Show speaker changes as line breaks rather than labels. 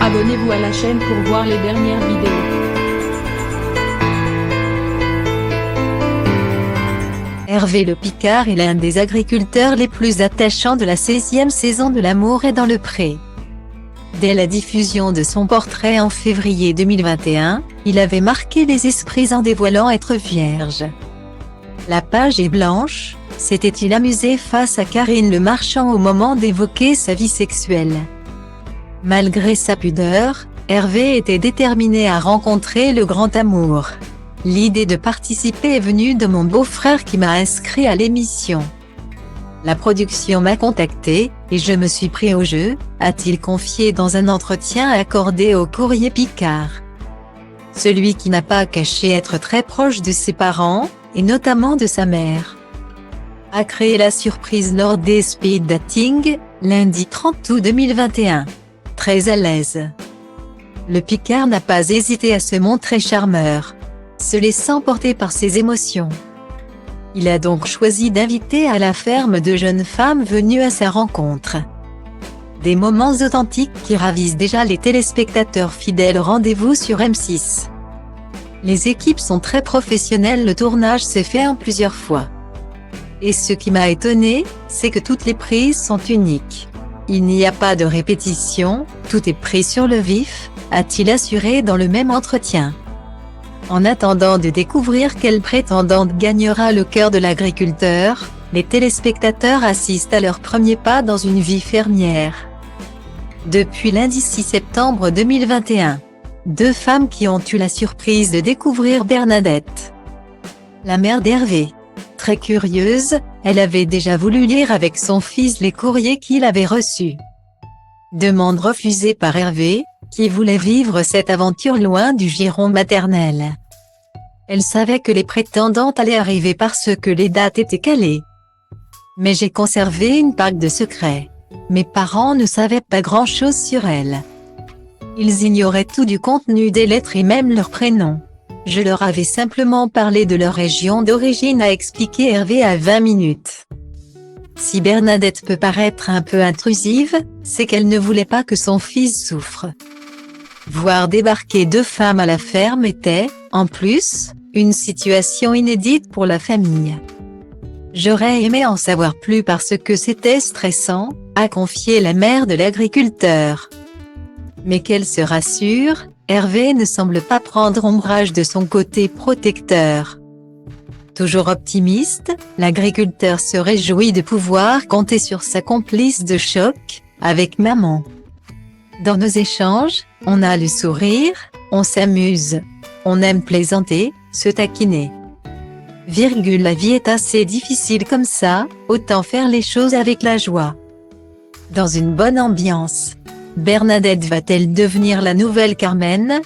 Abonnez-vous à la chaîne pour voir les dernières vidéos.
Hervé Le Picard est l'un des agriculteurs les plus attachants de la 16e saison de L'amour est dans le pré. Dès la diffusion de son portrait en février 2021, il avait marqué les esprits en dévoilant être vierge. La page est blanche, s'était-il amusé face à Karine Le Marchand au moment d'évoquer sa vie sexuelle. Malgré sa pudeur, Hervé était déterminé à rencontrer le grand amour. L'idée de participer est venue de mon beau-frère qui m'a inscrit à l'émission. La production m'a contacté, et je me suis pris au jeu, a-t-il confié dans un entretien accordé au Courrier Picard. Celui qui n'a pas caché être très proche de ses parents, et notamment de sa mère, a créé la surprise lors des speed dating, lundi 30 août 2021. Très à l'aise, Le Picard n'a pas hésité à se montrer charmeur, se laissant porter par ses émotions. Il a donc choisi d'inviter à la ferme de jeunes femmes venues à sa rencontre. Des moments authentiques qui ravissent déjà les téléspectateurs fidèles. Rendez-vous sur M6. Les équipes sont très professionnelles, le tournage s'est fait en plusieurs fois. Et ce qui m'a étonné, c'est que toutes les prises sont uniques. Il n'y a pas de répétition, tout est pris sur le vif, a-t-il assuré dans le même entretien. En attendant de découvrir quelle prétendante gagnera le cœur de l'agriculteur, les téléspectateurs assistent à leur premier pas dans une vie fermière. Depuis lundi 6 septembre 2021, deux femmes qui ont eu la surprise de découvrir Bernadette, la mère d'Hervé. Très curieuse, elle avait déjà voulu lire avec son fils les courriers qu'il avait reçus. Demande refusée par Hervé, qui voulait vivre cette aventure loin du giron maternel. Elle savait que les prétendantes allaient arriver parce que les dates étaient calées. Mais j'ai conservé une bague de secret. Mes parents ne savaient pas grand-chose sur elle. Ils ignoraient tout du contenu des lettres et même leur prénom. Je leur avais simplement parlé de leur région d'origine, a expliqué Hervé à 20 minutes. Si Bernadette peut paraître un peu intrusive, c'est qu'elle ne voulait pas que son fils souffre. Voir débarquer deux femmes à la ferme était, en plus, une situation inédite pour la famille. J'aurais aimé en savoir plus parce que c'était stressant, a confié la mère de l'agriculteur. Mais qu'elle se rassure, Hervé ne semble pas prendre ombrage de son côté protecteur. Toujours optimiste, l'agriculteur se réjouit de pouvoir compter sur sa complice de choc, avec maman. Dans nos échanges, on a le sourire, on s'amuse, on aime plaisanter, se taquiner. La vie est assez difficile comme ça, autant faire les choses avec la joie. Dans une bonne ambiance. Bernadette va-t-elle devenir la nouvelle Carmen ?